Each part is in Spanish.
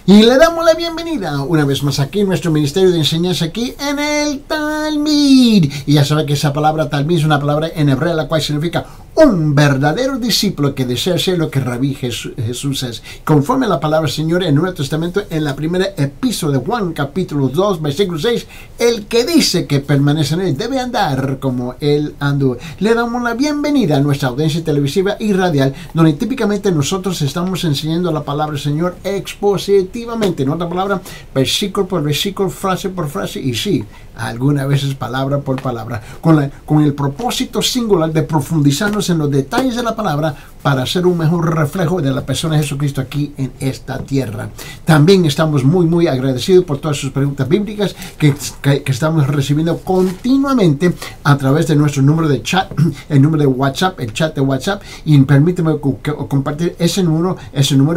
Y le damos la bienvenida una vez más aquí en nuestro ministerio de enseñanza aquí en el Talmid. Y ya sabe que esa palabra Talmid es una palabra en hebreo la cual significa un verdadero discípulo que desea ser lo que Rabí Jesús es. Conforme a la palabra del Señor en el Nuevo Testamento, en la primera epístola de Juan, capítulo 2, versículo 6, el que dice que permanece en él debe andar como él anduvo. Le damos la bienvenida a nuestra audiencia televisiva y radial, donde típicamente nosotros estamos enseñando la palabra del Señor expositivamente. En otra palabra, versículo por versículo, frase por frase, y sí, algunas veces palabra por palabra, con el propósito singular de profundizarnos en los detalles de la palabra para hacer un mejor reflejo de la persona de Jesucristo aquí en esta tierra. También estamos muy agradecidos por todas sus preguntas bíblicas que estamos recibiendo continuamente a través de nuestro número de chat, el número de WhatsApp, el chat de WhatsApp, y permíteme compartir ese número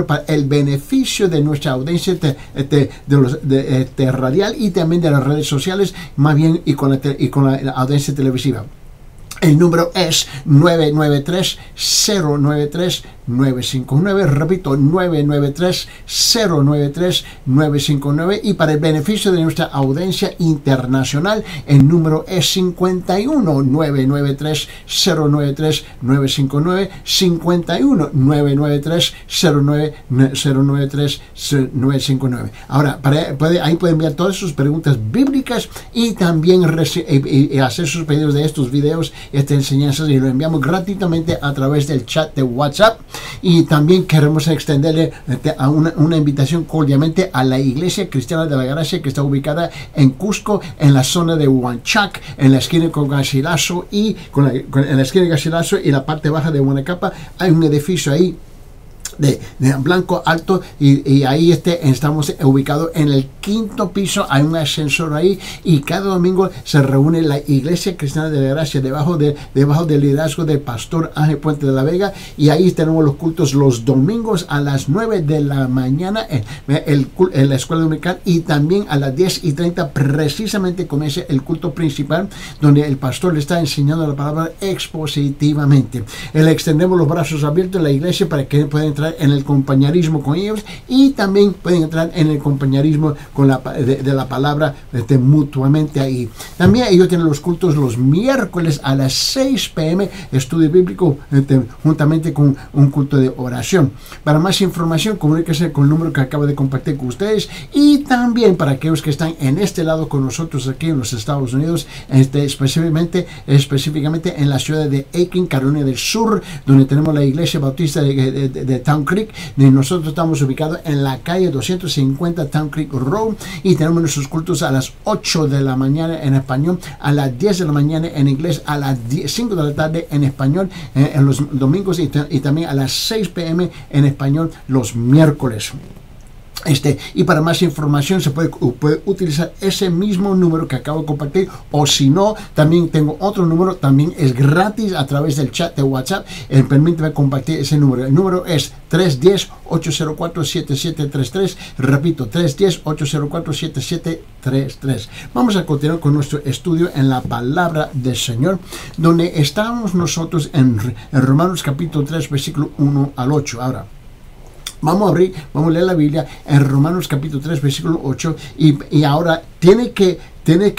para el beneficio de nuestra audiencia radial y también de las redes sociales, más bien y con la audiencia televisiva. El número es 993-093-959. Repito, 993-093-959. Y para el beneficio de nuestra audiencia internacional, el número es 51-993-093-959. 51-993-093-959. Ahora, ahí pueden enviar todas sus preguntas bíblicas y también hacer sus pedidos de estos videos, esta enseñanza, y lo enviamos gratuitamente a través del chat de WhatsApp. Y también queremos extenderle a una invitación cordialmente a la Iglesia Cristiana de la Gracia, que está ubicada en Cusco, en la zona de Huanchac, en la esquina con Garcilaso y en la esquina de Garcilaso y la parte baja de Huanacapa. Hay un edificio ahí de blanco alto, y ahí estamos ubicados en el 5º piso. Hay un ascensor ahí, y cada domingo se reúne la Iglesia Cristiana de la Gracia debajo del liderazgo del pastor Ángel Puente de la Vega, y ahí tenemos los cultos los domingos a las 9 de la mañana en la escuela dominical, y también a las 10:30 precisamente comienza el culto principal, donde el pastor le está enseñando la palabra expositivamente. Le extendemos los brazos abiertos a la iglesia para que puedan entrar en el compañerismo con ellos, y también pueden entrar en el compañerismo con de la palabra mutuamente ahí. También ellos tienen los cultos los miércoles a las 6 p.m. estudio bíblico juntamente con un culto de oración. Para más información, comuníquese con el número que acabo de compartir con ustedes, y también para aquellos que están en este lado con nosotros aquí en los Estados Unidos, específicamente en la ciudad de Aiken, Carolina del Sur, donde tenemos la iglesia bautista de Town Creek. Nosotros estamos ubicados en la calle 250 Town Creek Road, y tenemos nuestros cultos a las 8 de la mañana en español, a las 10 de la mañana en inglés, a las 5 de la tarde en español en los domingos, y también a las 6 p.m. en español los miércoles. Y para más información se puede utilizar ese mismo número que acabo de compartir, o si no, también tengo otro número, también es gratis a través del chat de WhatsApp. Permíteme compartir ese número. El número es 310-804-7733. Repito, 310-804-7733. Vamos a continuar con nuestro estudio en la palabra del Señor, donde estamos nosotros en Romanos capítulo 3, versículo 1 al 8. Ahora, vamos a leer la Biblia en Romanos capítulo 3, versículo 8, y ahora tiene que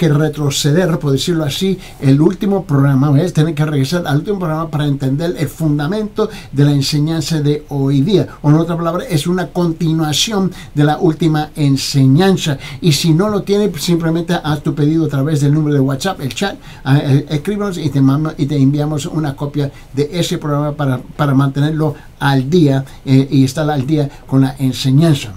retroceder, por decirlo así, el último programa, ¿ves? Tiene que regresar al último programa para entender el fundamento de la enseñanza de hoy día. O en otra palabra, es una continuación de la última enseñanza. Y si no lo tiene, simplemente haz tu pedido a través del número de WhatsApp, el chat, escríbanos y te enviamos una copia de ese programa para mantenerlo al día y estar al día con la enseñanza.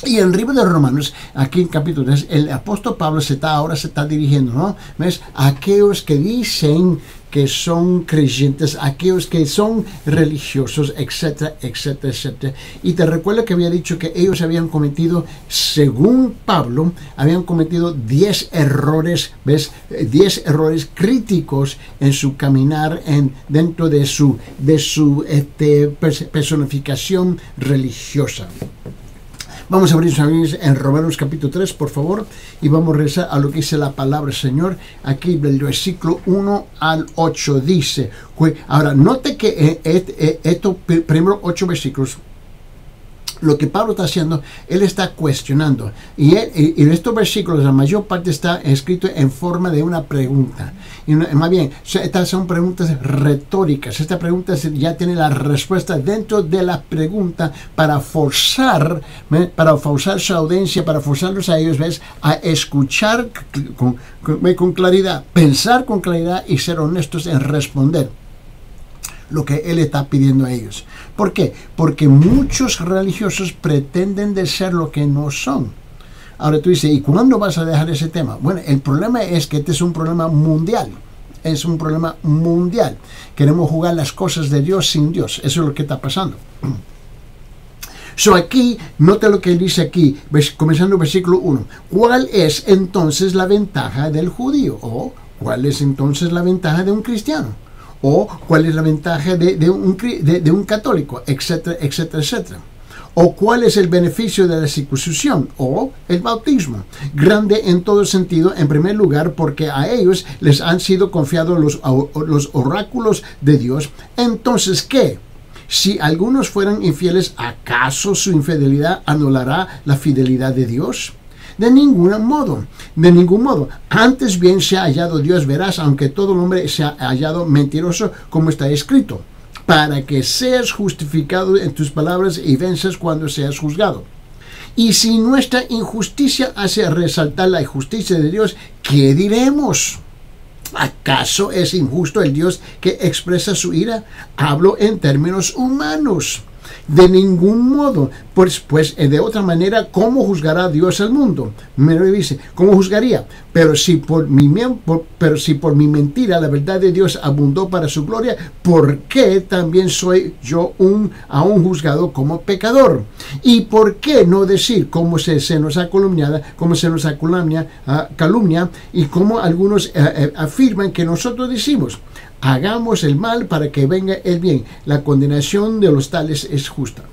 Y en el libro de Romanos, aquí en capítulo 3, el apóstol Pablo ahora se está dirigiendo, ¿no? ¿Ves? A aquellos que dicen que son creyentes, aquellos que son religiosos, etcétera, etcétera, etcétera. Y te recuerdo que había dicho que ellos habían cometido, según Pablo, habían cometido 10 errores, ¿ves? 10 errores críticos en su caminar dentro de su personificación religiosa. Vamos a abrir en Romanos capítulo 3, por favor, y vamos a regresar a lo que dice la palabra del Señor. Aquí del versículo 1 al 8 dice, ahora note que estos primeros 8 versículos Lo que Pablo está haciendo, él está cuestionando. Y estos versículos, la mayor parte está escrito en forma de una pregunta. Y más bien, estas son preguntas retóricas. Esta pregunta ya tiene la respuesta dentro de la pregunta para forzar su audiencia, para forzarlos a ellos, ¿ves?, a escuchar con claridad, pensar con claridad y ser honestos en responder lo que él está pidiendo a ellos. ¿Por qué? Porque muchos religiosos pretenden de ser lo que no son. Ahora tú dices, ¿y cuándo vas a dejar ese tema? Bueno, el problema es que este es un problema mundial. Es un problema mundial. Queremos jugar las cosas de Dios sin Dios. Eso es lo que está pasando. Aquí, note lo que él dice aquí, comenzando el versículo 1. ¿Cuál es entonces la ventaja del judío? ¿O cuál es entonces la ventaja de un cristiano? ¿O cuál es la ventaja de un católico? Etcétera, etcétera, etcétera. ¿O cuál es el beneficio de la circuncisión? ¿O el bautismo? Grande en todo sentido, en primer lugar, porque a ellos les han sido confiados los oráculos de Dios. Entonces, ¿qué? Si algunos fueran infieles, ¿acaso su infidelidad anulará la fidelidad de Dios? De ningún modo, de ningún modo. Antes bien se ha hallado Dios veraz, aunque todo el hombre se ha hallado mentiroso, como está escrito, para que seas justificado en tus palabras y venzas cuando seas juzgado. Y si nuestra injusticia hace resaltar la justicia de Dios, ¿qué diremos? ¿Acaso es injusto el Dios que expresa su ira? Hablo en términos humanos. De ningún modo, pues de otra manera, ¿cómo juzgará Dios al mundo? Me lo dice, ¿cómo juzgaría? Pero si por mi mentira la verdad de Dios abundó para su gloria, ¿por qué también soy yo aún juzgado como pecador? ¿Y por qué no decir cómo se nos ha calumnia y cómo algunos afirman que nosotros decimos? Hagamos el mal para que venga el bien. La condenación de los tales es justa.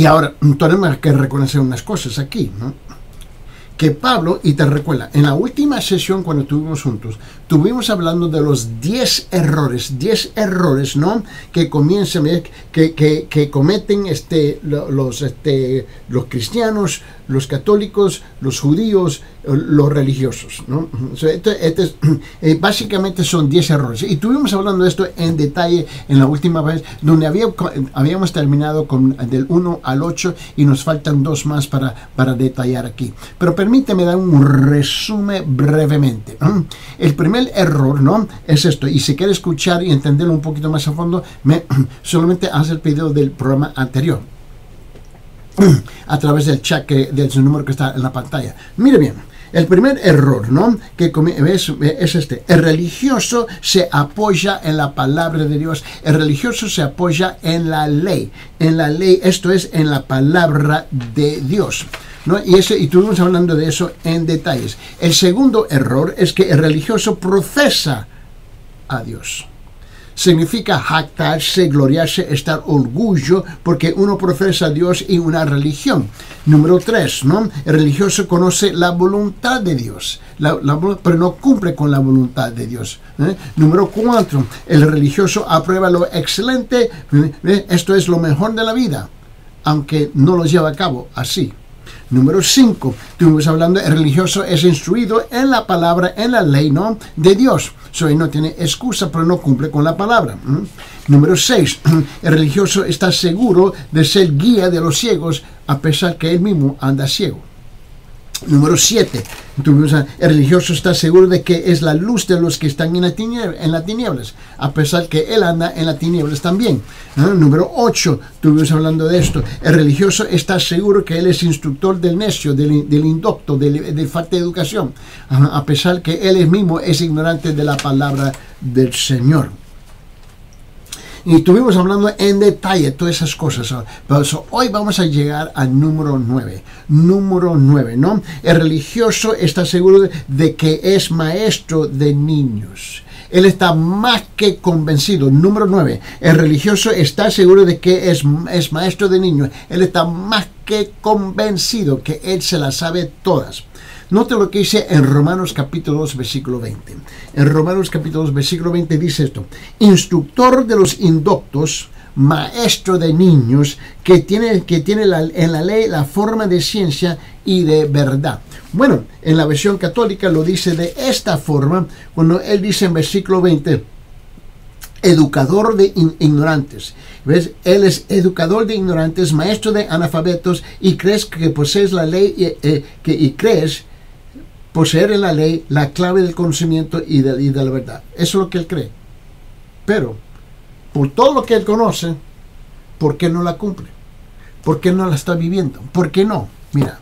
Ahora tenemos que reconocer unas cosas aquí, ¿no? Que Pablo, y te recuerda, en la última sesión cuando estuvimos juntos, estuvimos hablando de los 10 errores, ¿no?, que comienzan, que cometen los cristianos, los católicos, los judíos, los religiosos, ¿no? Básicamente son 10 errores. Y estuvimos hablando de esto en detalle en la última vez, donde habíamos terminado del 1 al 8 y nos faltan 2 más para detallar aquí. Pero permíteme dar un resumen brevemente. El primer error, ¿no?, es esto. Y si quieres escuchar y entenderlo un poquito más a fondo, solamente haz el pedido del programa anterior a través del chat del número que está en la pantalla. Mire bien, el primer error, ¿no?, que es este. El religioso se apoya en la palabra de Dios. El religioso se apoya en la ley. En la ley, esto es, en la palabra de Dios, ¿no? Y estuvimos hablando de eso en detalles. El segundo error es que el religioso profesa a Dios. Significa jactarse, gloriarse, estar orgullo, porque uno profesa a Dios y una religión. Número 3, ¿no? El religioso conoce la voluntad de Dios, pero no cumple con la voluntad de Dios. Número 4, el religioso aprueba lo excelente, esto es lo mejor de la vida, aunque no lo lleva a cabo así. Número 5, estuvimos hablando, el religioso es instruido en la palabra, en la ley, ¿no?, de Dios. Él no tiene excusa, pero no cumple con la palabra. Número 6, el religioso está seguro de ser guía de los ciegos, a pesar que él mismo anda ciego. Número 7, el religioso está seguro de que es la luz de los que están en las tinieblas, a pesar que él anda en las tinieblas también. Número 8, estuvimos hablando de esto, el religioso está seguro que él es instructor del necio, del indocto, de falta de educación, a pesar que él mismo es ignorante de la palabra del Señor. Y estuvimos hablando en detalle todas esas cosas. Pero hoy vamos a llegar al número 9. Número 9, ¿no? El religioso está seguro de que es maestro de niños. Él está más que convencido. Número 9. El religioso está seguro de que es maestro de niños. Él está más que convencido que él se las sabe todas. Note lo que dice en Romanos capítulo 2, versículo 20. En Romanos capítulo 2, versículo 20 dice esto. Instructor de los indoctos, maestro de niños, que tiene en la ley la forma de ciencia y de verdad. Bueno, en la versión católica lo dice de esta forma, cuando él dice en versículo 20, educador de ignorantes. ¿Ves? Él es educador de ignorantes, maestro de analfabetos, y crees que posees la ley y crees poseer en la ley la clave del conocimiento y de la verdad. Eso es lo que él cree. Pero, por todo lo que él conoce, ¿por qué no la cumple? ¿Por qué no la está viviendo? ¿Por qué no? Mira,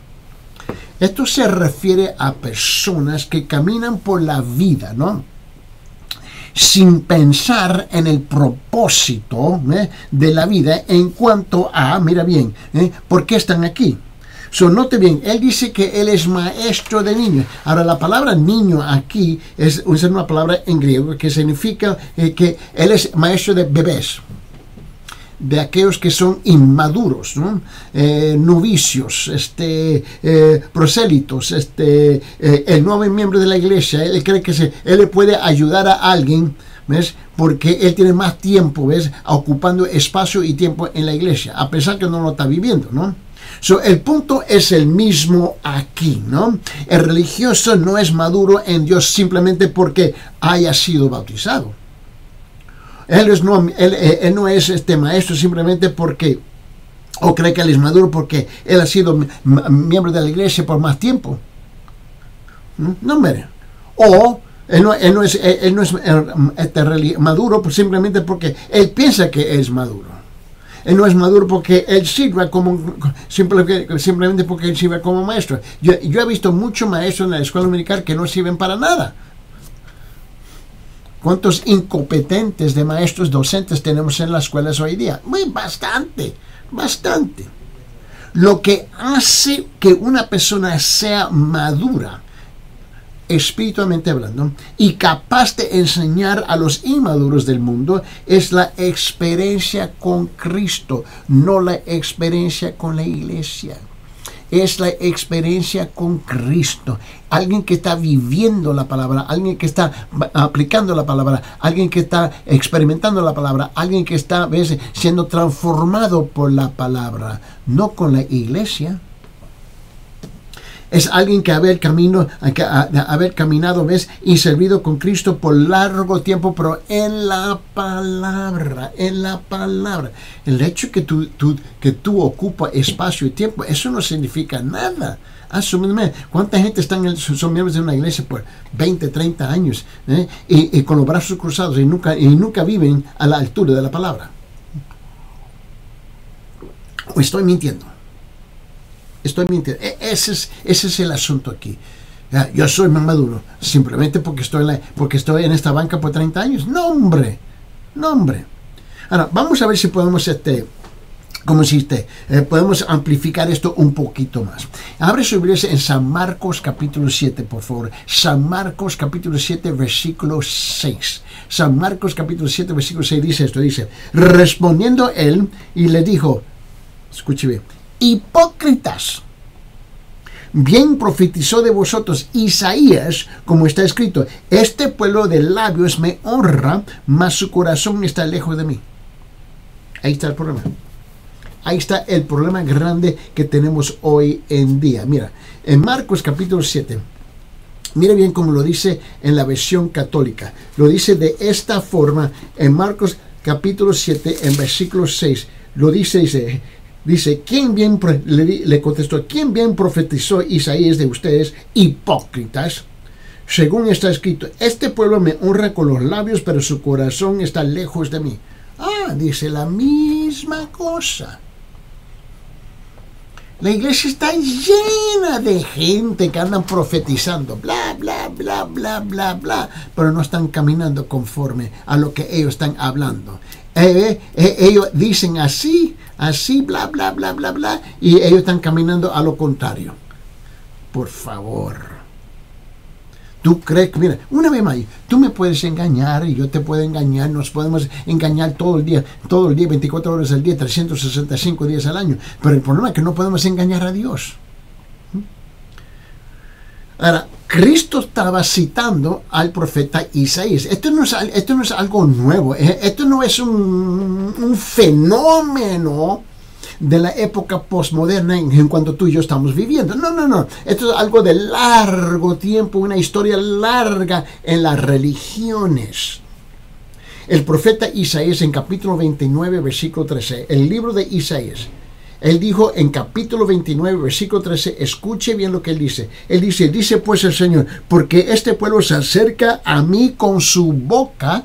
esto se refiere a personas que caminan por la vida, ¿no?, sin pensar en el propósito de la vida en cuanto a, mira bien, ¿por qué están aquí? Note bien, él dice que él es maestro de niños. Ahora, la palabra niño aquí es una palabra en griego que significa que él es maestro de bebés, de aquellos que son inmaduros, ¿no? Novicios, prosélitos, el nuevo miembro de la iglesia. Él cree que él le puede ayudar a alguien, ¿ves? Porque él tiene más tiempo, ¿ves?, ocupando espacio y tiempo en la iglesia, a pesar que no lo está viviendo, ¿no? El punto es el mismo aquí, ¿no? El religioso no es maduro en Dios simplemente porque haya sido bautizado. Él no es maestro simplemente porque, o cree que él es maduro porque él ha sido miembro de la iglesia por más tiempo. No, hombre. O él no es maduro simplemente porque él piensa que es maduro. Él no es maduro porque él sirva simplemente porque él sirve como maestro. Yo he visto muchos maestros en la escuela dominical que no sirven para nada. ¿Cuántos incompetentes de maestros docentes tenemos en las escuelas hoy día? Bastante. Lo que hace que una persona sea madura, espiritualmente hablando, y capaz de enseñar a los inmaduros del mundo, es la experiencia con Cristo, no la experiencia con la iglesia. Es la experiencia con Cristo. Alguien que está viviendo la palabra, alguien que está aplicando la palabra, alguien que está experimentando la palabra, alguien que está a veces siendo transformado por la palabra, no con la iglesia. Es alguien que haber caminado, ¿ves?, y servido con Cristo por largo tiempo, pero en la palabra. El hecho que tú ocupas espacio y tiempo, eso no significa nada. Asúmeme, ¿cuánta gente son miembros de una iglesia por 20, 30 años y con los brazos cruzados y nunca viven a la altura de la palabra? ¿O estoy mintiendo? Ese es el asunto aquí. Yo soy más maduro simplemente porque estoy en esta banca por 30 años. No, hombre. Ahora, vamos a ver si podemos podemos amplificar esto un poquito más. Abre su Biblia en San Marcos capítulo 7, por favor. San Marcos capítulo 7, versículo 6. San Marcos capítulo 7, versículo 6 dice esto. Dice, respondiendo él y le dijo, escuche bien, hipócritas, bien profetizó de vosotros Isaías, como está escrito, este pueblo de labios me honra, mas su corazón está lejos de mí. Ahí está el problema. Ahí está el problema grande que tenemos hoy en día. Mira, en Marcos capítulo 7, mira bien cómo lo dice en la versión católica. Lo dice de esta forma en Marcos capítulo 7, en versículo 6. Lo dice, ¿quién bien le contestó? ¿Quién bien profetizó Isaías de ustedes, hipócritas? Según está escrito, este pueblo me honra con los labios, pero su corazón está lejos de mí. Dice la misma cosa. La iglesia está llena de gente que andan profetizando, bla, bla, bla, bla, bla, bla, pero no están caminando conforme a lo que ellos están hablando. Ellos dicen así, bla, bla, bla, bla, bla, y ellos están caminando a lo contrario. Por favor. Tú crees que, mira, una vez más, tú me puedes engañar y yo te puedo engañar, nos podemos engañar todo el día, 24 horas al día, 365 días al año, pero el problema es que no podemos engañar a Dios. Ahora, Cristo estaba citando al profeta Isaías. Esto no es algo nuevo. Esto no es un fenómeno de la época postmoderna en cuanto tú y yo estamos viviendo. No. Esto es algo de largo tiempo, una historia larga en las religiones. El profeta Isaías en capítulo 29, versículo 13, el libro de Isaías, él dijo en capítulo 29, versículo 13, escuche bien lo que él dice. Él dice pues el Señor, porque este pueblo se acerca a mí con su boca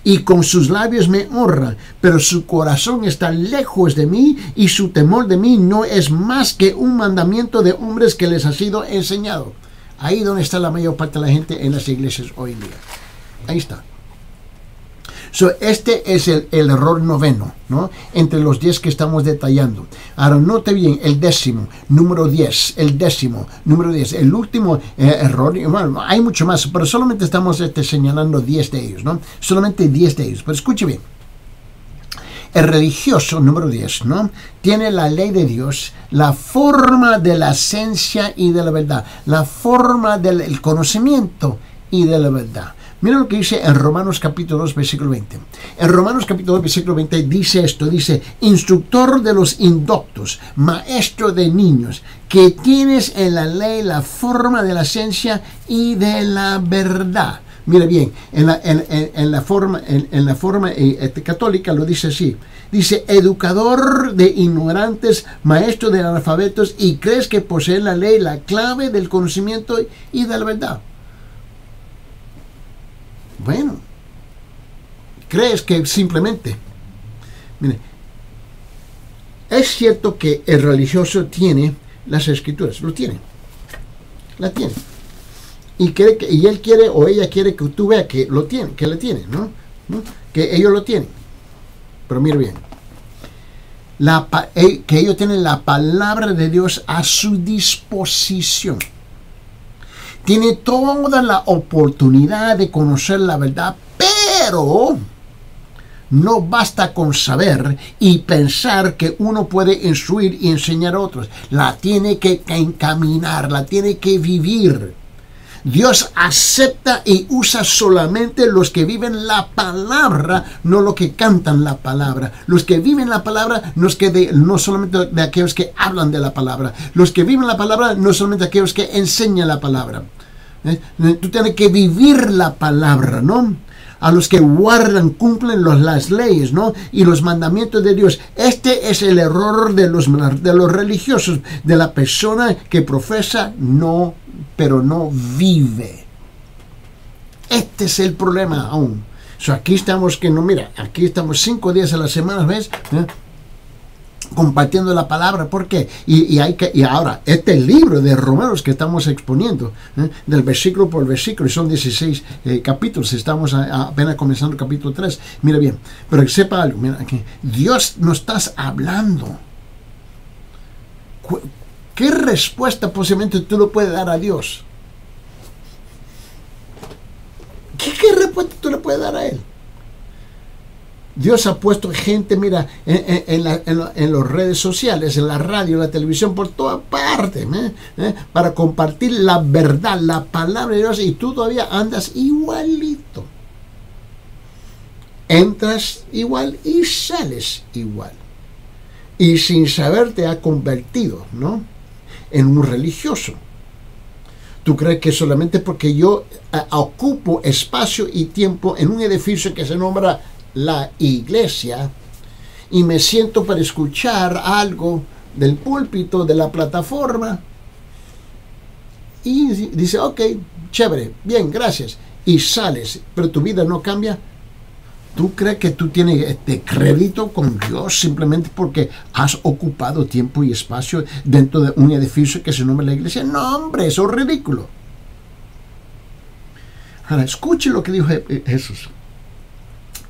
y con sus labios me honra, pero su corazón está lejos de mí y su temor de mí no es más que un mandamiento de hombres que les ha sido enseñado. Ahí donde está la mayor parte de la gente en las iglesias hoy en día. Ahí está. Este es el error noveno, ¿no? Entre los 10 que estamos detallando. Ahora, note bien el décimo, número 10, número 10. El último error, bueno, hay mucho más, pero solamente estamos señalando 10 de ellos, ¿no? Solamente 10 de ellos. Pero escuche bien. El religioso, número 10, ¿no? Tiene la ley de Dios, la forma de la esencia y de la verdad, la forma del conocimiento y de la verdad. Mira lo que dice en Romanos capítulo 2, versículo 20. En Romanos capítulo 2, versículo 20 dice esto, dice, instructor de los indoctos, maestro de niños, que tienes en la ley la forma de la esencia y de la verdad. Mira bien, en la forma católica lo dice así. Dice, educador de ignorantes, maestro de analfabetos, y crees que posee la ley, la clave del conocimiento y de la verdad. Bueno, crees que simplemente, mire, es cierto que el religioso tiene las escrituras, la tiene, y él quiere o ella quiere que tú veas que lo tiene, que la tiene, ¿no? Que ellos lo tienen, pero mire bien, que ellos tienen la palabra de Dios a su disposición. Tiene toda la oportunidad de conocer la verdad, pero no basta con saber y pensar que uno puede instruir y enseñar a otros. La tiene que encaminar, la tiene que vivir. Dios acepta y usa solamente los que viven la palabra, no los que cantan la palabra. Los que viven la palabra, no solamente de aquellos que hablan de la palabra. Los que viven la palabra, no solamente aquellos que enseñan la palabra. Tú tienes que vivir la palabra, ¿no? A los que guardan, cumplen las leyes, ¿no? Y los mandamientos de Dios. Este es el error de los religiosos, de la persona que profesa, pero no vive. Este es el problema aún. Aquí estamos, aquí estamos 5 días a la semana, ¿ves? Compartiendo la palabra. ¿Por qué? Y ahora, este libro de Romanos que estamos exponiendo, del versículo por versículo, y son 16 capítulos, estamos apenas comenzando el capítulo 3. Mira bien, pero sepa algo, mira aquí, Dios nos está hablando. ¿Qué respuesta posiblemente tú le puedes dar a Dios? ¿Qué respuesta tú le puedes dar a Él? Dios ha puesto gente, mira, en las redes sociales, en la radio, en la televisión, por toda parte, para compartir la verdad, la palabra de Dios, y tú todavía andas igualito. Entras igual y sales igual. Y sin saber te ha convertido, ¿no?, en un religioso. ¿Tú crees que solamente porque yo ocupo espacio y tiempo en un edificio que se nombra la iglesia y me siento para escuchar algo del púlpito, de la plataforma, y dice, ok, chévere, bien, gracias, y sales, pero tu vida no cambia? ¿Tú crees que tú tienes este crédito con Dios simplemente porque has ocupado tiempo y espacio dentro de un edificio que se nombra la iglesia? No, hombre, eso es ridículo. Ahora, escuche lo que dijo Jesús.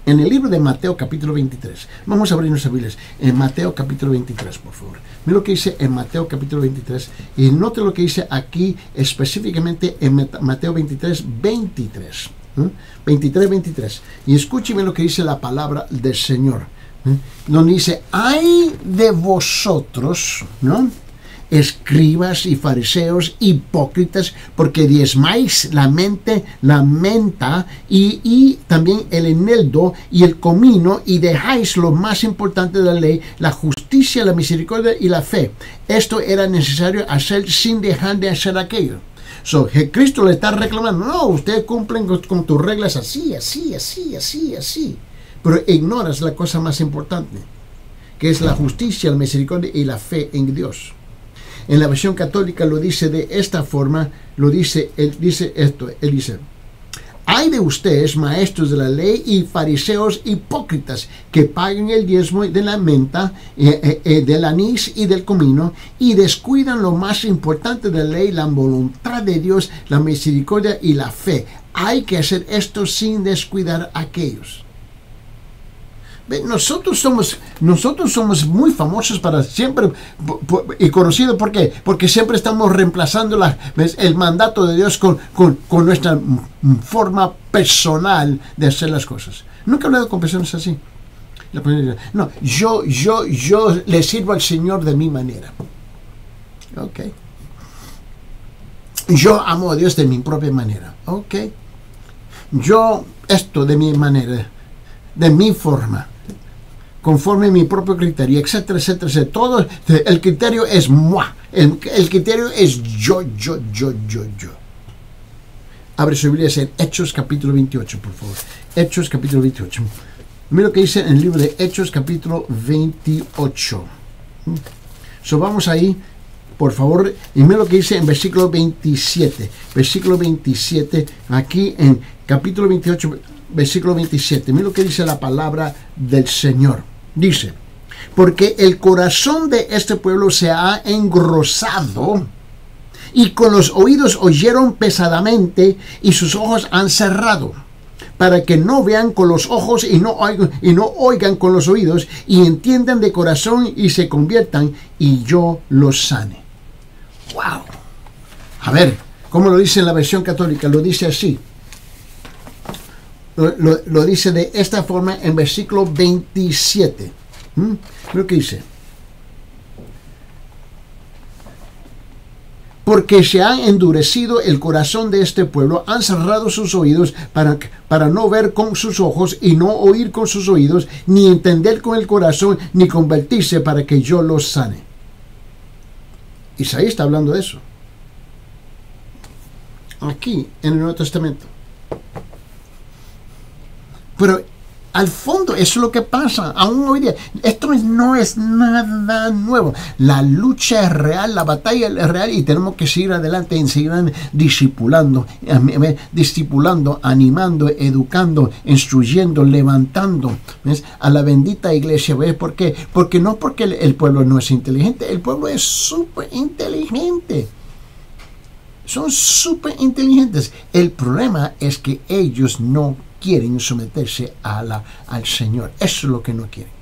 En el libro de Mateo capítulo 23, vamos a abrir nuestras Biblias, en Mateo capítulo 23, por favor. Mira lo que dice en Mateo capítulo 23, y note lo que dice aquí específicamente en Mateo 23, 23. 23. Y escúcheme lo que dice la palabra del Señor. Donde dice, ay de vosotros, ¿no?, escribas y fariseos hipócritas, porque diezmáis la menta y también el eneldo y el comino, y dejáis lo más importante de la ley, la justicia, la misericordia y la fe. Esto era necesario hacer sin dejar de hacer aquello. So, Cristo le está reclamando, no, ustedes cumplen con tus reglas así, pero ignoras la cosa más importante, que es la justicia, la misericordia y la fe en Dios. En la versión católica lo dice de esta forma, él dice, hay de ustedes, maestros de la ley y fariseos hipócritas, que pagan el diezmo de la menta, del anís y del comino, y descuidan lo más importante de la ley, la voluntad de Dios, la misericordia y la fe. Hay que hacer esto sin descuidar a aquellos. Nosotros somos muy famosos para siempre y conocidos. ¿Por qué? Porque siempre estamos reemplazando el mandato de Dios con nuestra forma personal de hacer las cosas. Nunca he hablado con personas así. No, yo le sirvo al Señor de mi manera. Ok. Yo amo a Dios de mi propia manera. Ok. Yo esto de mi manera, de mi forma, conforme a mi propio criterio, etcétera, etcétera, etcétera. Todo el criterio es moi. El criterio es yo. Abre su Biblia en Hechos capítulo 28, por favor. Hechos capítulo 28. Mira lo que dice en el libro de Hechos capítulo 28. Vamos ahí, por favor, y mira lo que dice en versículo 27. Versículo 27, aquí en capítulo 28, versículo 27. Mira lo que dice la palabra del Señor. Dice, porque el corazón de este pueblo se ha engrosado, y con los oídos oyeron pesadamente, y sus ojos han cerrado, para que no vean con los ojos y no oigan con los oídos, y entiendan de corazón y se conviertan, y yo los sane. ¡Wow! A ver, ¿cómo lo dice en la versión católica? Lo dice así. Lo dice de esta forma en versículo 27. Lo que dice. Porque se ha endurecido el corazón de este pueblo, han cerrado sus oídos para no ver con sus ojos y no oír con sus oídos, ni entender con el corazón, ni convertirse para que yo los sane. Isaías está hablando de eso. Aquí en el Nuevo Testamento. Pero al fondo eso es lo que pasa aún hoy día. Esto no es nada nuevo. La lucha es real, la batalla es real, y tenemos que seguir adelante y seguir discipulando, animando, educando, instruyendo, levantando, ¿ves?, a la bendita iglesia. ¿Ves por qué? Porque no porque el pueblo no es inteligente, el pueblo es súper inteligente. Son súper inteligentes. El problema es que ellos no quieren someterse al Señor. Eso es lo que no quieren.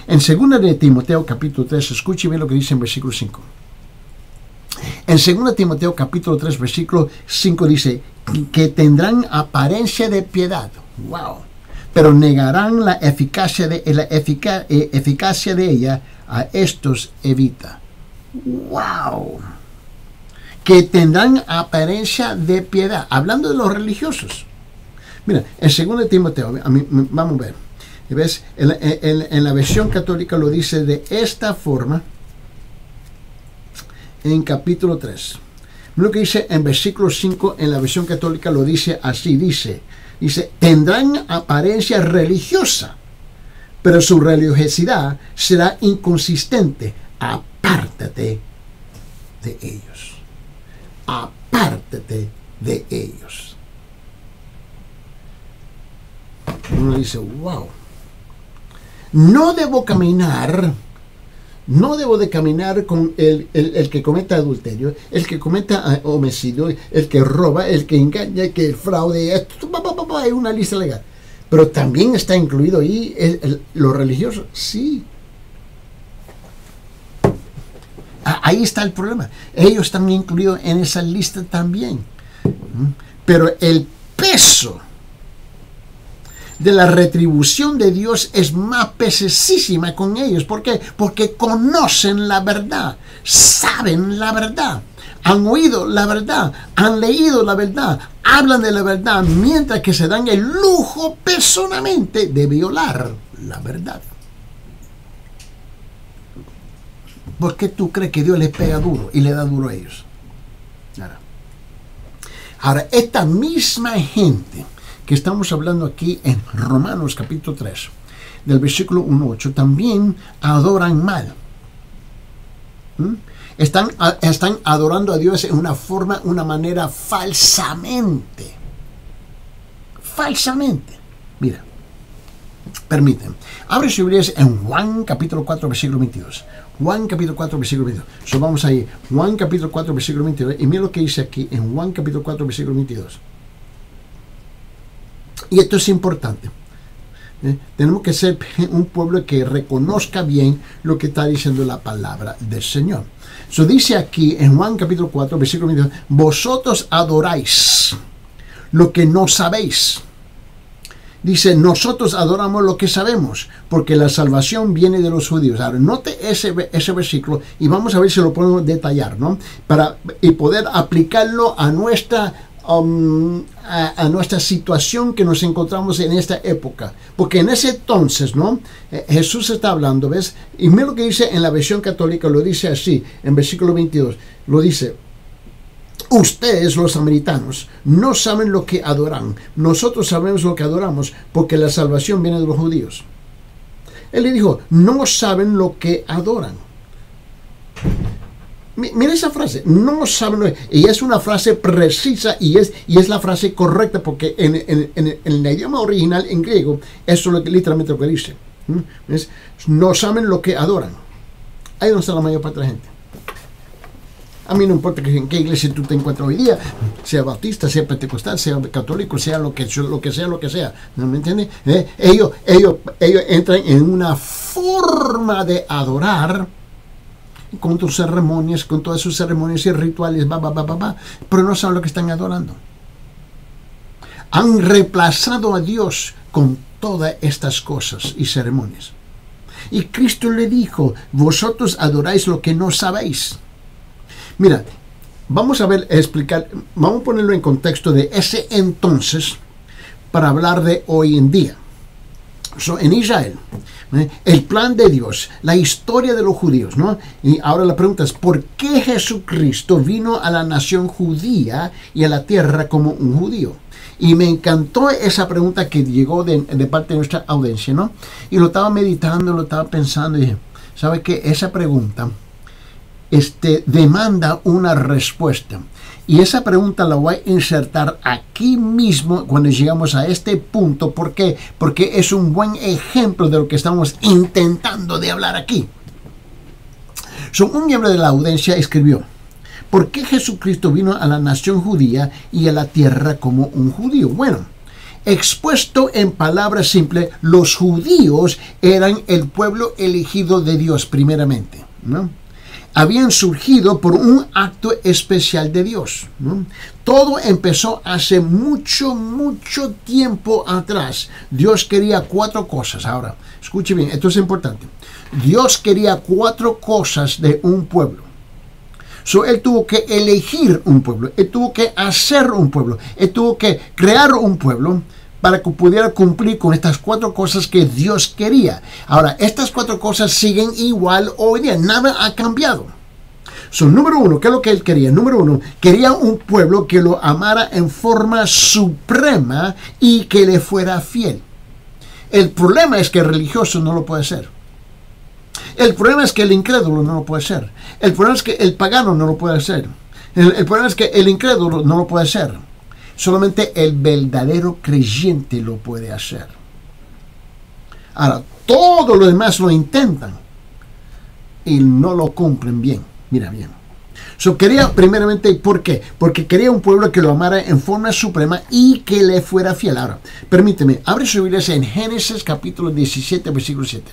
En 2 de Timoteo capítulo 3, escuche bien lo que dice en versículo 5. En 2 Timoteo capítulo 3 versículo 5 dice que tendrán apariencia de piedad. Wow. Pero negarán la eficacia de ella. A estos evita. Wow. Que tendrán apariencia de piedad. Hablando de los religiosos. Mira, en 2 Timoteo, vamos a ver. ¿Ves? En la versión católica lo dice de esta forma. En capítulo 3. Lo que dice en versículo 5 en la versión católica lo dice así. Dice, tendrán apariencia religiosa, pero su religiosidad será inconsistente. Apártate de ellos. Apártate de ellos. Uno dice, wow. No debo de caminar con el que cometa adulterio, el que cometa homicidio, el que roba, el que engaña, el que fraude. Esto hay una lista legal. Pero también está incluido ahí lo religioso. Sí. Ahí está el problema. Ellos están incluidos en esa lista también. Pero el peso de la retribución de Dios es más pesesísima con ellos. ¿Por qué? Porque conocen la verdad, saben la verdad, han oído la verdad, han leído la verdad, hablan de la verdad, mientras que se dan el lujo personalmente de violar la verdad. ¿Por qué tú crees que Dios les pega duro y le da duro a ellos? Ahora, esta misma gente que estamos hablando aquí en Romanos capítulo 3, del versículo 1-8, también adoran mal. Están adorando a Dios en una manera falsamente. Falsamente. Mira, permiten. Abre su Biblia en Juan capítulo 4, versículo 22. Juan capítulo 4, versículo 22. So, vamos ahí. Juan capítulo 4, versículo 22. Y mira lo que dice aquí en Juan capítulo 4, versículo 22. Y esto es importante. Tenemos que ser un pueblo que reconozca bien lo que está diciendo la palabra del Señor. So, dice aquí en Juan capítulo 4, versículo 22. Vosotros adoráis lo que no sabéis. Dice, nosotros adoramos lo que sabemos, porque la salvación viene de los judíos. Ahora, note ese versículo y vamos a ver si lo podemos detallar, ¿no? Y poder aplicarlo a nuestra situación que nos encontramos en esta época. Porque en ese entonces, ¿no? Jesús está hablando, ¿ves? Y mira lo que dice en la versión católica, lo dice así, en versículo 22, lo dice: ustedes, los samaritanos, no saben lo que adoran. Nosotros sabemos lo que adoramos, porque la salvación viene de los judíos. Él le dijo, no saben lo que adoran. Mira esa frase, no saben lo que... Y es una frase precisa y es la frase correcta, porque en el idioma original, en griego, eso es literalmente lo que dice. ¿Ves? No saben lo que adoran. Ahí no está la mayor parte de la gente. A mí no importa en qué iglesia tú te encuentras hoy día, sea bautista, sea pentecostal, sea católico, sea lo que sea. ¿No me entiendes? Ellos entran en una forma de adorar con tus ceremonias, con todas sus ceremonias y rituales, pero no saben lo que están adorando. Han reemplazado a Dios con todas estas cosas y ceremonias. Y Cristo le dijo, vosotros adoráis lo que no sabéis. Mira, vamos a vamos a ponerlo en contexto de ese entonces para hablar de hoy en día. En Israel, el plan de Dios, la historia de los judíos, ¿no? Y ahora la pregunta es, ¿por qué Jesucristo vino a la nación judía y a la tierra como un judío? Y me encantó esa pregunta que llegó de parte de nuestra audiencia, ¿no? Y lo estaba meditando, lo estaba pensando y dije, ¿sabe qué? Esa pregunta demanda una respuesta. Y esa pregunta la voy a insertar aquí mismo cuando llegamos a este punto. ¿Por qué? Porque es un buen ejemplo de lo que estamos intentando de hablar aquí. Un miembro de la audiencia escribió, ¿por qué Jesucristo vino a la nación judía y a la tierra como un judío? Bueno, expuesto en palabras simples, los judíos eran el pueblo elegido de Dios primeramente, ¿no? Habían surgido por un acto especial de Dios, ¿no? Todo empezó hace mucho tiempo atrás. Dios quería 4 cosas. Ahora, escuche bien, esto es importante. Dios quería 4 cosas de un pueblo. Él tuvo que elegir un pueblo, Él tuvo que hacer un pueblo, Él tuvo que crear un pueblo para que pudiera cumplir con estas 4 cosas que Dios quería. Ahora, estas 4 cosas siguen igual hoy día. Nada ha cambiado. Número 1, ¿qué es lo que Él quería? Número 1, quería un pueblo que lo amara en forma suprema y que le fuera fiel. El problema es que el religioso no lo puede hacer. El problema es que el incrédulo no lo puede hacer. El problema es que el pagano no lo puede hacer. El problema es que el incrédulo no lo puede hacer. Solamente el verdadero creyente lo puede hacer. Ahora, todos los demás lo intentan y no lo cumplen bien. Mira bien. Quería primeramente, ¿por qué? Porque quería un pueblo que lo amara en forma suprema y que le fuera fiel. Ahora, permíteme, abre su Biblia en Génesis capítulo 17, versículo 7.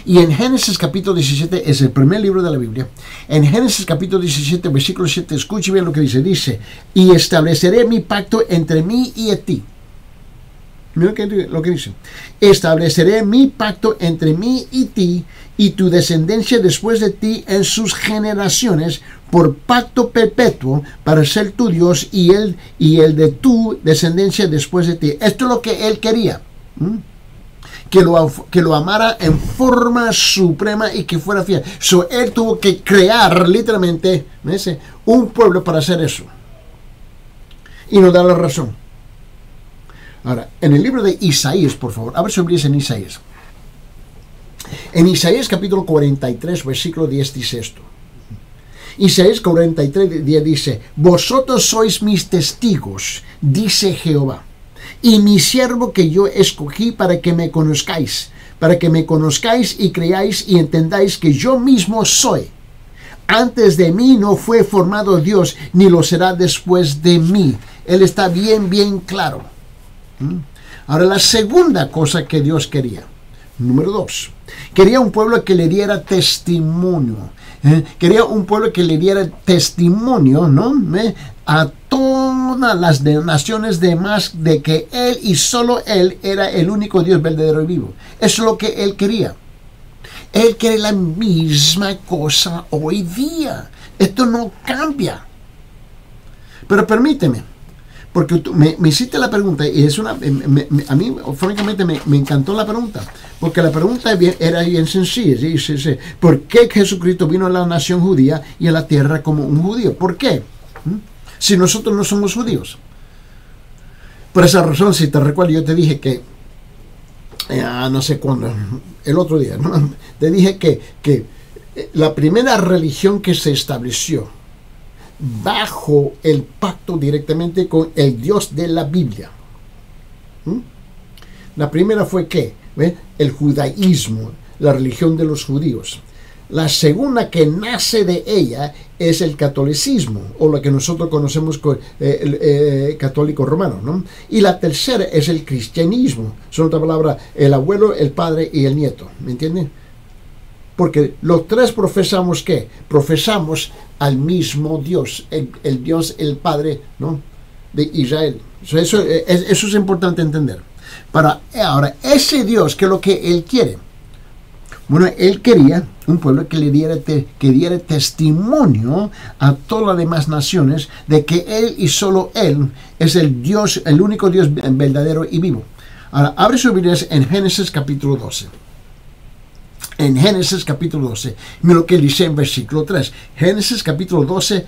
Y en Génesis capítulo 17 es el primer libro de la Biblia. En Génesis capítulo 17, versículo 7, escuche bien lo que dice. Dice, y estableceré mi pacto entre mí y ti. Mira lo que dice. Estableceré mi pacto entre mí y ti y tu descendencia después de ti en sus generaciones por pacto perpetuo para ser tu Dios y el de tu descendencia después de ti. Esto es lo que él quería. Que lo amara en forma suprema y que fuera fiel. Él tuvo que crear literalmente un pueblo para hacer eso. Y nos da la razón. Ahora, en el libro de Isaías, por favor, a ver si abrís en Isaías. En Isaías capítulo 43, versículo 10 dice esto. Isaías 43, 10 dice: vosotros sois mis testigos, dice Jehová, y mi siervo que yo escogí para que me conozcáis y creáis y entendáis que yo mismo soy. Antes de mí no fue formado Dios, ni lo será después de mí. Él está bien claro. Ahora, la segunda cosa que Dios quería, número 2, quería un pueblo que le diera testimonio. Quería un pueblo que le diera testimonio, ¿no? A todas las naciones demás de que Él y solo Él era el único Dios verdadero y vivo. Eso es lo que Él quería. Él quiere la misma cosa hoy día. Esto no cambia. Pero permíteme, porque tú me hiciste la pregunta y es a mí francamente me encantó la pregunta, porque la pregunta era bien sencilla. Dice, ¿por qué Jesucristo vino a la nación judía y a la tierra como un judío? ¿Por qué? Si nosotros no somos judíos. Por esa razón, si te recuerdo, yo te dije que no sé cuándo, el otro día, ¿no? Te dije que la primera religión que se estableció bajo el pacto directamente con el Dios de la Biblia, la primera fue ¿qué? El judaísmo, la religión de los judíos. La segunda que nace de ella es el catolicismo, o lo que nosotros conocemos como católico romano, ¿no? Y la tercera es el cristianismo. Son otra palabra, el abuelo, el padre y el nieto. ¿Me entienden? Porque los tres profesamos ¿qué? Profesamos al mismo Dios, el Dios, el Padre, ¿no? De Israel. Eso es importante entender. Ahora, ese Dios, ¿qué es lo que Él quiere? Bueno, Él quería un pueblo que diera testimonio a todas las demás naciones de que Él y solo Él es el Dios, el único Dios verdadero y vivo. Ahora, abre sus Biblias en Génesis capítulo 12. En Génesis capítulo 12, mira lo que dice en versículo 3. Génesis capítulo 12,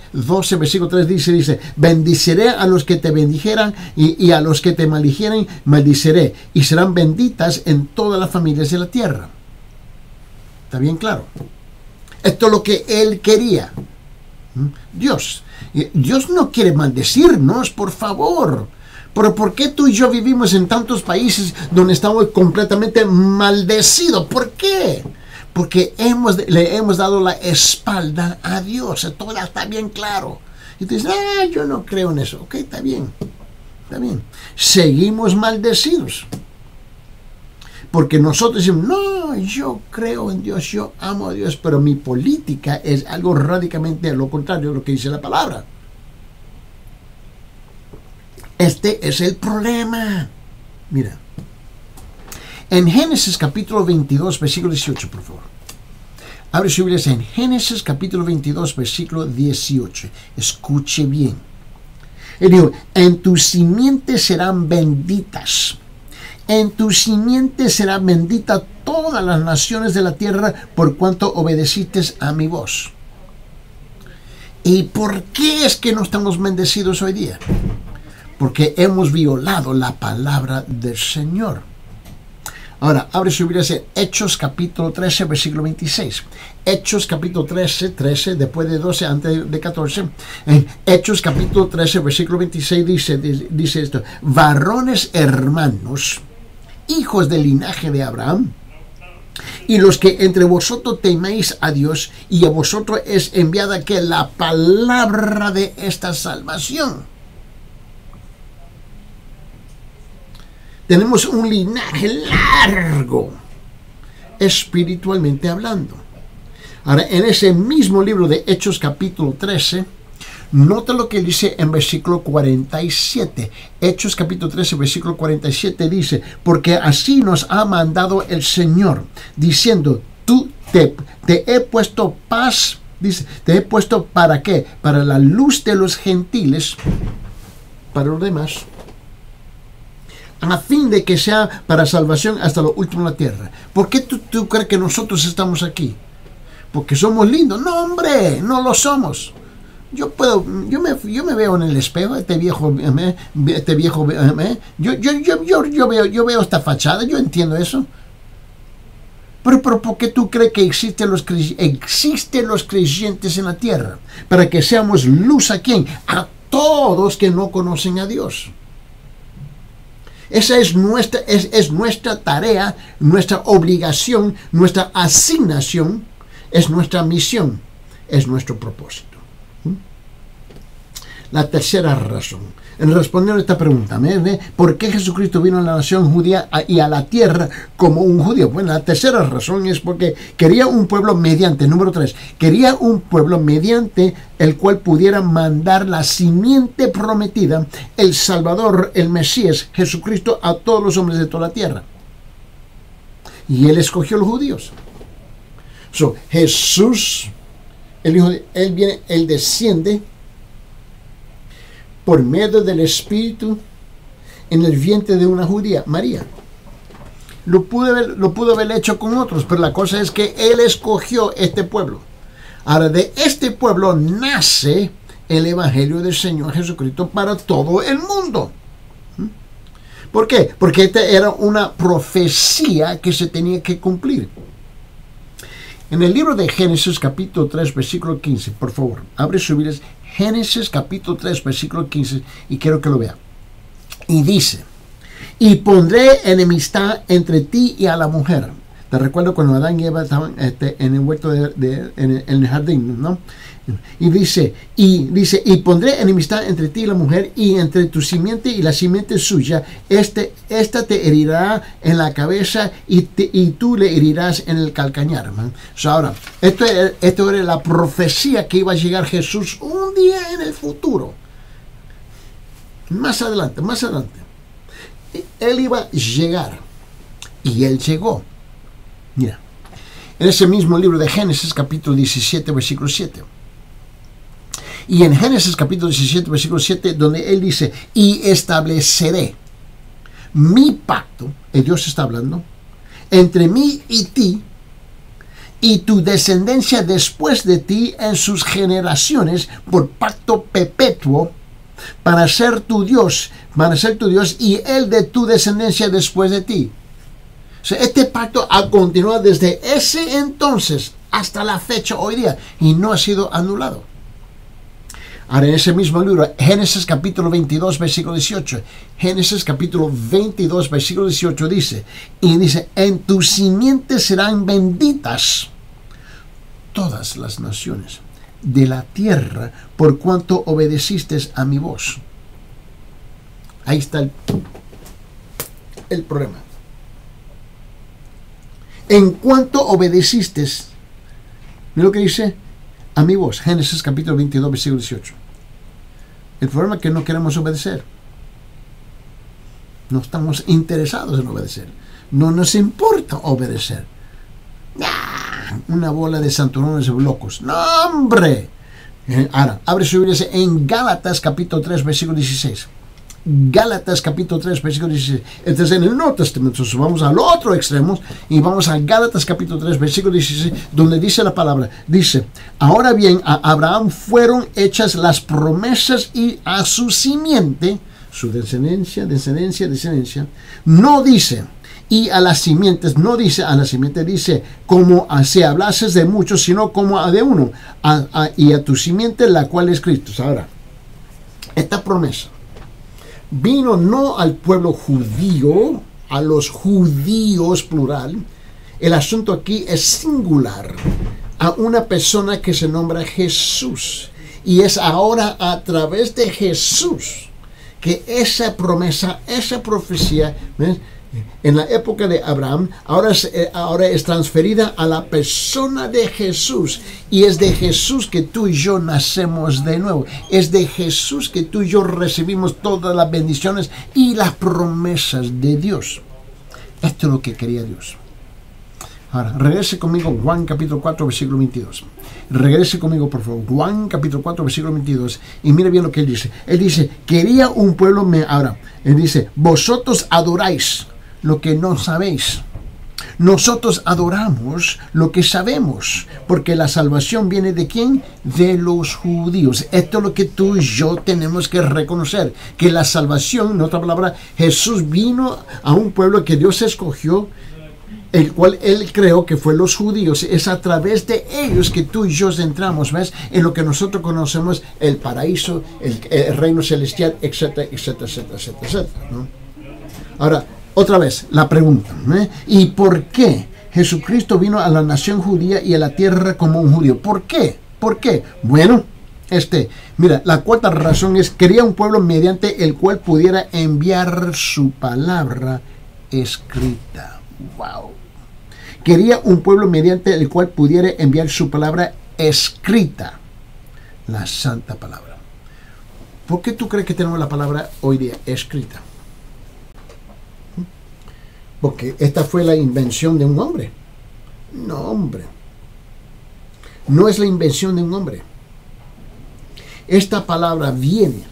versículo 3 dice, bendiciré a los que te bendijeran y a los que te maldijeren, maldiciré, y serán benditas en todas las familias de la tierra. ¿Está bien claro? Esto es lo que Él quería. Dios no quiere maldecirnos, por favor. Pero ¿por qué tú y yo vivimos en tantos países donde estamos completamente maldecidos? ¿Por qué? Porque le hemos dado la espalda a Dios. Todo está bien claro. Y tú dices, yo no creo en eso. Ok, está bien. Está bien. Seguimos maldecidos. Porque nosotros decimos, no, yo creo en Dios, yo amo a Dios, pero mi política es algo radicalmente lo contrario de lo que dice la palabra. Este es el problema. Mira. En Génesis capítulo 22, versículo 18, por favor. Abre su Biblia en Génesis capítulo 22, versículo 18. Escuche bien. Él dijo, en tu simiente serán benditas. En tu simiente será bendita todas las naciones de la tierra por cuanto obedeciste a mi voz. ¿Y por qué es que no estamos bendecidos hoy día? Porque hemos violado la palabra del Señor. Ahora, abre su Biblia en Hechos capítulo 13, versículo 26. Hechos capítulo 13, después de 12, antes de 14. En Hechos capítulo 13, versículo 26 dice esto. Varones hermanos, hijos del linaje de Abraham, y los que entre vosotros teméis a Dios, y a vosotros es enviada que la palabra de esta salvación. Tenemos un linaje largo, espiritualmente hablando. Ahora, en ese mismo libro de Hechos capítulo 13, Nota lo que dice en versículo 47. Hechos capítulo 13, versículo 47 dice, porque así nos ha mandado el Señor, diciendo, te he puesto paz, dice, te he puesto ¿para qué? Para la luz de los gentiles, para los demás, a fin de que sea para salvación hasta lo último de la tierra. ¿Por qué tú crees que nosotros estamos aquí? Porque somos lindos. No, hombre, no lo somos. Yo me veo en el espejo, yo veo esta fachada, yo entiendo eso. Pero ¿por qué tú crees que existen los creyentes en la tierra? Para que seamos luz a quién? A todos que no conocen a Dios. Esa es nuestra tarea, nuestra obligación, nuestra asignación, es nuestra misión, es nuestro propósito. La tercera razón, en responder a esta pregunta, ¿por qué Jesucristo vino a la nación judía y a la tierra como un judío? Bueno, la tercera razón es porque quería un pueblo mediante, número 3, quería un pueblo mediante el cual pudiera mandar la simiente prometida, el Salvador, el Mesías, Jesucristo, a todos los hombres de toda la tierra. Y él escogió a los judíos. Jesús, él desciende por medio del Espíritu en el vientre de una judía, María. Lo pudo haber hecho con otros, pero la cosa es que él escogió este pueblo. Ahora, de este pueblo nace el Evangelio del Señor Jesucristo para todo el mundo. ¿Por qué? Porque esta era una profecía que se tenía que cumplir. En el libro de Génesis capítulo 3, versículo 15, por favor, abre su Biblia, Génesis capítulo 3, versículo 15, y quiero que lo vea. Y dice, y pondré enemistad entre ti y a la mujer. Te recuerdo cuando Adán y Eva estaban en el huerto en el jardín, ¿no? Y dice, y pondré enemistad entre ti y la mujer, y entre tu simiente y la simiente suya. Esta te herirá en la cabeza y tú le herirás en el calcañar. Ahora, esto era la profecía que iba a llegar Jesús un día en el futuro. Más adelante. Él iba a llegar. Y él llegó. Mira, en ese mismo libro de Génesis, capítulo 17, versículo 7. Y en Génesis capítulo 17, versículo 7, donde él dice, y estableceré mi pacto, el Dios está hablando, entre mí y ti, y tu descendencia después de ti en sus generaciones, por pacto perpetuo, para ser tu Dios, y el de tu descendencia después de ti. O sea, este pacto ha continuado desde ese entonces hasta la fecha hoy día, y no ha sido anulado. Ahora, en ese mismo libro, Génesis capítulo 22, versículo 18. Génesis capítulo 22, versículo 18 dice, en tu simiente serán benditas todas las naciones de la tierra por cuanto obedeciste a mi voz. Ahí está el problema. En cuanto obedeciste, mira lo que dice, a mi voz. Génesis capítulo 22, versículo 18. El problema es que no queremos obedecer. No estamos interesados en obedecer. No nos importa obedecer. Una bola de santurrones locos. ¡No, hombre! Ahora, abre su Biblia en Gálatas capítulo 3, versículo 16. Gálatas capítulo 3, versículo 16. Entonces, en el Nuevo Testamento, vamos al otro extremo y vamos a Gálatas capítulo 3, versículo 16, donde dice la palabra, dice, ahora bien, a Abraham fueron hechas las promesas y a su simiente, su descendencia, no dice, y a las simientes, no dice a la simiente, dice, como si hablases de muchos, sino como a de uno, y a tu simiente, la cual es Cristo. Ahora, esta promesa vino no al pueblo judío, a los judíos plural. El asunto aquí es singular, a una persona que se nombra Jesús. Y es ahora a través de Jesús que esa promesa, esa profecía, ¿ves?, en la época de Abraham, ahora es transferida a la persona de Jesús. Y es de Jesús que tú y yo nacemos de nuevo. Es de Jesús que tú y yo recibimos todas las bendiciones y las promesas de Dios. Esto es lo que quería Dios. Ahora, regrese conmigo Juan capítulo 4, versículo 22. Regrese conmigo, por favor. Juan capítulo 4, versículo 22. Y mire bien lo que él dice. Él dice, quería un pueblo... Ahora, él dice, vosotros adoráis lo que no sabéis. Nosotros adoramos lo que sabemos, porque la salvación viene ¿de quién? De los judíos. Esto es lo que tú y yo tenemos que reconocer, que la salvación, en otra palabra, Jesús vino a un pueblo que Dios escogió, el cual Él creó que fue los judíos. Es a través de ellos que tú y yo entramos, ¿ves? En lo que nosotros conocemos el paraíso, el reino celestial, etcétera, etcétera, etcétera, etcétera, etcétera, ¿no? Ahora, otra vez, la pregunta, ¿eh? ¿Y por qué Jesucristo vino a la nación judía y a la tierra como un judío? ¿Por qué? ¿Por qué? Bueno, mira, la cuarta razón es, quería un pueblo mediante el cual pudiera enviar su palabra escrita. ¡Wow! Quería un pueblo mediante el cual pudiera enviar su palabra escrita, la santa palabra. ¿Por qué tú crees que tenemos la palabra hoy día escrita? Porque esta fue la invención de un hombre. No, hombre. No es la invención de un hombre. Esta palabra viene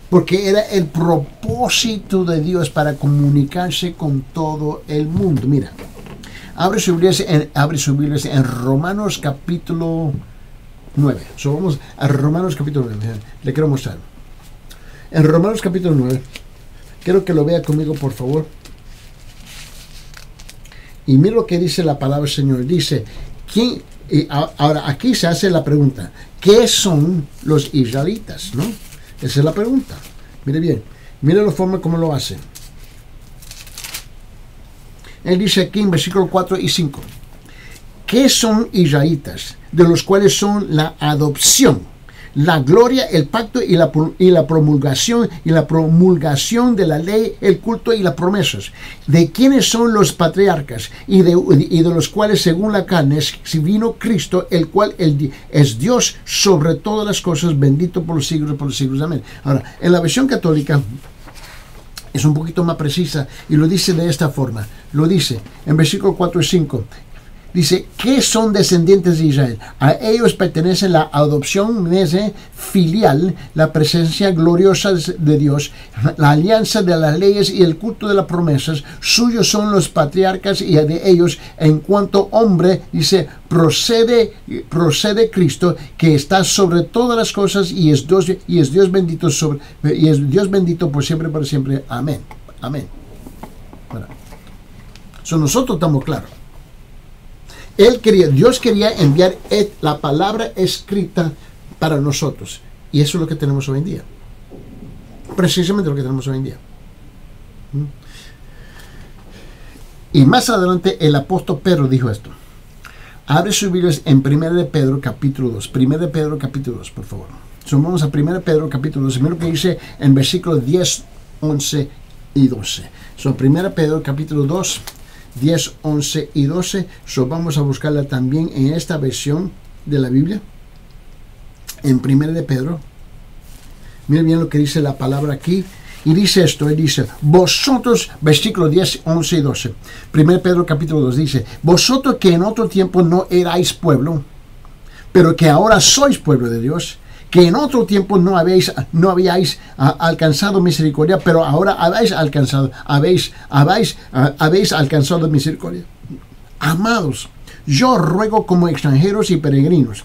porque era el propósito de Dios para comunicarse con todo el mundo. Mira, abre su Biblia en Romanos capítulo 9. Vamos a Romanos capítulo 9. Le quiero mostrar. En Romanos capítulo 9, quiero que lo vea conmigo, por favor. Y mira lo que dice la palabra del Señor. Dice, ahora aquí se hace la pregunta, ¿qué son los israelitas? ¿No? Esa es la pregunta. Mire bien, mire la forma como lo hace. Él dice aquí en versículo 4 y 5, ¿qué son israelitas? De los cuales son la adopción, la gloria, el pacto y la promulgación de la ley, el culto y las promesas. ¿De quiénes son los patriarcas? Y de los cuales según la carne vino Cristo, el cual es Dios sobre todas las cosas, bendito por los siglos. Amén. Ahora, en la versión católica es un poquito más precisa y lo dice de esta forma. Lo dice en versículo 4 y 5. Dice, ¿qué son descendientes de Israel? A ellos pertenece la adopción filial, la presencia gloriosa de Dios, la alianza de las leyes y el culto de las promesas. Suyos son los patriarcas y de ellos, en cuanto hombre, dice, procede Cristo, que está sobre todas las cosas y es Dios bendito por siempre, por siempre. Amén. Amén. Bueno, nosotros estamos claros. Dios quería enviar la palabra escrita para nosotros. Y eso es lo que tenemos hoy en día. Precisamente lo que tenemos hoy en día. Y más adelante el apóstol Pedro dijo esto. Abre sus Biblias en 1 de Pedro capítulo 2. 1 de Pedro capítulo 2, por favor. Vamos a 1 de Pedro capítulo 2. Mira lo que dice en versículos 10, 11 y 12. 1 Pedro capítulo 2. 10, 11 y 12. Vamos a buscarla también en esta versión de la Biblia. En 1 de Pedro. Miren bien lo que dice la palabra aquí. Y dice esto, él dice, vosotros, versículo 10, 11 y 12. 1 Pedro capítulo 2 dice, vosotros que en otro tiempo no erais pueblo, pero que ahora sois pueblo de Dios, que en otro tiempo no habíais alcanzado misericordia, pero ahora habéis alcanzado misericordia. Amados, yo ruego como extranjeros y peregrinos,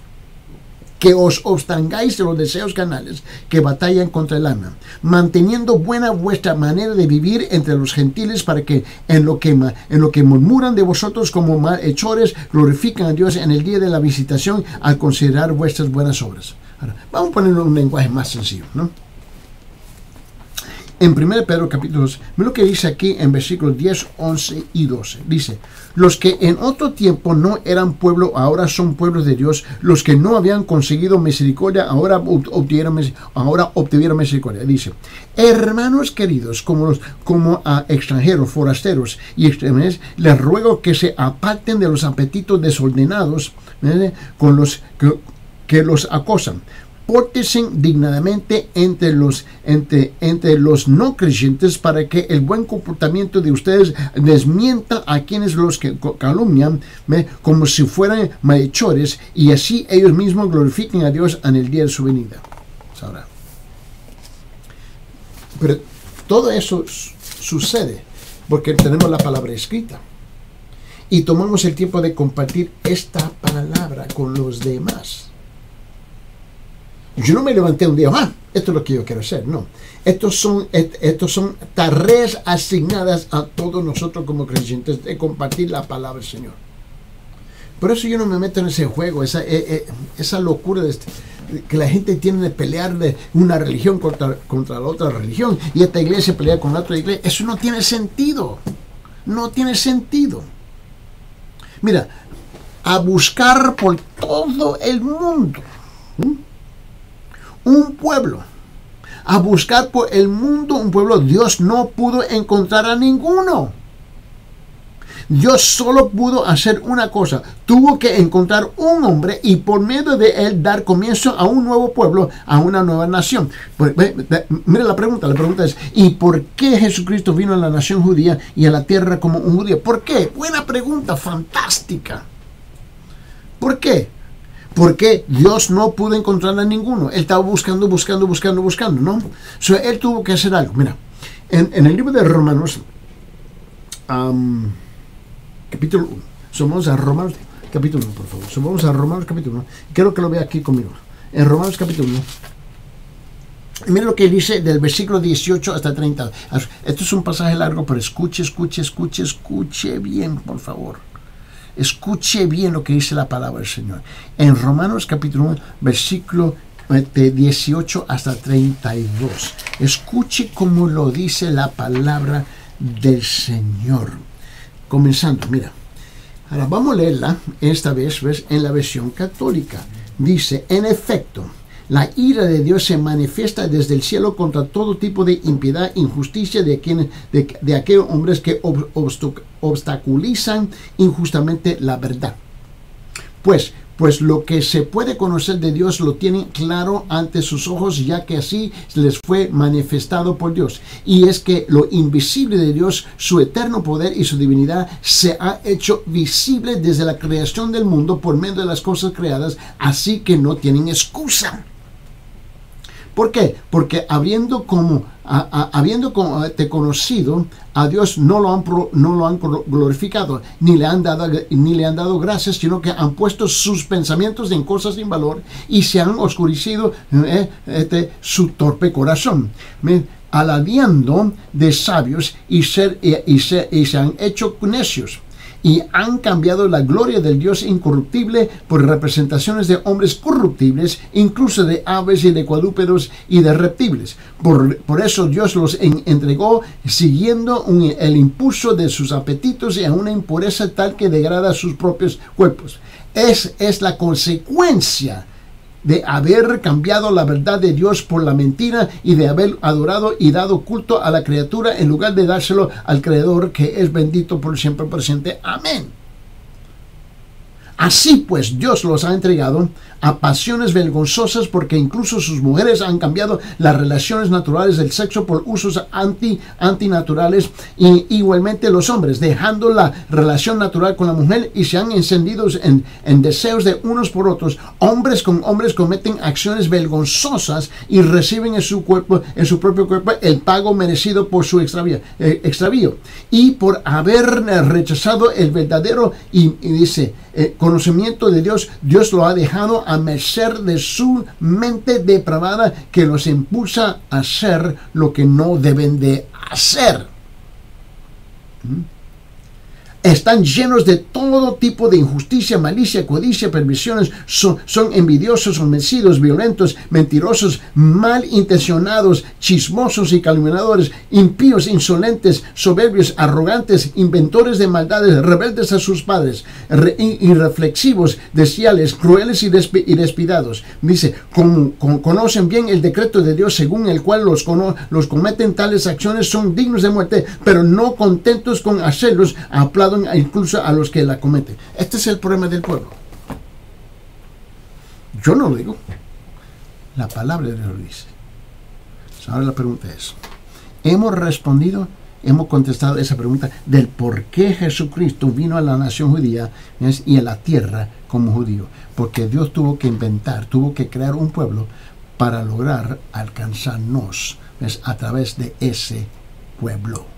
que os abstengáis de los deseos carnales que batallan contra el alma, manteniendo buena vuestra manera de vivir entre los gentiles, para que en lo que murmuran de vosotros como malhechores, glorifican a Dios en el día de la visitación al considerar vuestras buenas obras. Ahora, vamos a poner un lenguaje más sencillo, ¿no? En 1 Pedro capítulo 2, mira lo que dice aquí en versículos 10, 11 y 12. Dice, los que en otro tiempo no eran pueblo, ahora son pueblos de Dios. Los que no habían conseguido misericordia, ahora obtuvieron misericordia. Dice, hermanos queridos, como a extranjeros, forasteros y extranjeros, les ruego que se aparten de los apetitos desordenados con los que los acosan. Pórtense dignamente entre los no creyentes para que el buen comportamiento de ustedes desmienta a quienes los que calumnian como si fueran malhechores, y así ellos mismos glorifiquen a Dios en el día de su venida. Ahora, pero todo eso sucede porque tenemos la palabra escrita y tomamos el tiempo de compartir esta palabra con los demás. Yo no me levanté un día, esto es lo que yo quiero hacer. No, estos son tareas asignadas a todos nosotros como creyentes de compartir la palabra del Señor. Por eso yo no me meto en ese juego, esa locura que la gente tiene de pelear de una religión contra la otra religión, y esta iglesia pelea con la otra iglesia. Eso no tiene sentido. No tiene sentido. Mira, a buscar por todo el mundo un pueblo, a buscar por el mundo un pueblo, Dios no pudo encontrar a ninguno. Dios solo pudo hacer una cosa, tuvo que encontrar un hombre y por medio de él dar comienzo a un nuevo pueblo, a una nueva nación. Mira la pregunta es, ¿y por qué Jesucristo vino a la nación judía y a la tierra como un judío? ¿Por qué? Buena pregunta, fantástica. ¿Por qué? Porque Dios no pudo encontrar a ninguno. Él estaba buscando, ¿no? Él tuvo que hacer algo. Mira, en el libro de Romanos, capítulo 1. Somos a Romanos, capítulo 1, por favor. Somos a Romanos, capítulo 1. Quiero que lo vea aquí conmigo. En Romanos, capítulo 1. Mira lo que dice del versículo 18 hasta 30. Esto es un pasaje largo, pero escuche bien, por favor. Escuche bien lo que dice la palabra del Señor. En Romanos capítulo 1, versículo de 18 hasta 32. Escuche cómo lo dice la palabra del Señor. Comenzando, mira. Ahora vamos a leerla, esta vez en la versión católica. Dice, en efecto, la ira de Dios se manifiesta desde el cielo contra todo tipo de impiedad, injusticia de aquellos hombres que obstaculizan injustamente la verdad. Pues lo que se puede conocer de Dios lo tienen claro ante sus ojos, ya que así les fue manifestado por Dios. Y es que lo invisible de Dios, su eterno poder y su divinidad, se ha hecho visible desde la creación del mundo por medio de las cosas creadas, así que no tienen excusa. ¿Por qué? Porque habiendo conocido a Dios, no lo han glorificado, ni le han dado gracias, sino que han puesto sus pensamientos en cosas sin valor y se han oscurecido su torpe corazón, alardeando de sabios y se han hecho necios. Y han cambiado la gloria del Dios incorruptible por representaciones de hombres corruptibles, incluso de aves y de cuadrúpedos y de reptiles. Por eso Dios los entregó siguiendo el impulso de sus apetitos y a una impureza tal que degrada sus propios cuerpos. Es la consecuencia de haber cambiado la verdad de Dios por la mentira y de haber adorado y dado culto a la criatura en lugar de dárselo al Creador, que es bendito por siempre presente. Amén. Así pues, Dios los ha entregado a pasiones vergonzosas, porque incluso sus mujeres han cambiado las relaciones naturales del sexo por usos antinaturales, y igualmente los hombres, dejando la relación natural con la mujer y se han encendido en deseos de unos por otros. Hombres con hombres cometen acciones vergonzosas y reciben en su propio cuerpo el pago merecido por su extravío. Y por haber rechazado el verdadero conocimiento de Dios, Dios lo ha dejado a merced de su mente depravada, que los impulsa a hacer lo que no deben de hacer. están llenos de todo tipo de injusticia, malicia, codicia, perversiones, son envidiosos, homicidas, violentos, mentirosos, malintencionados, chismosos y calumniadores, impíos, insolentes, soberbios, arrogantes, inventores de maldades, rebeldes a sus padres, irreflexivos, desleales, crueles y despiadados. Dice, conocen bien el decreto de Dios según el cual los cometen tales acciones son dignos de muerte, pero no contentos con hacerlos, aplauden incluso a los que la cometen. Este es el problema del pueblo. Yo no lo digo. La palabra de Dios lo dice. Ahora la pregunta es, ¿hemos respondido? Hemos contestado esa pregunta del por qué Jesucristo vino a la nación judía y a la tierra como judío. Porque Dios tuvo que inventar, tuvo que crear un pueblo para lograr alcanzarnos a través de ese pueblo.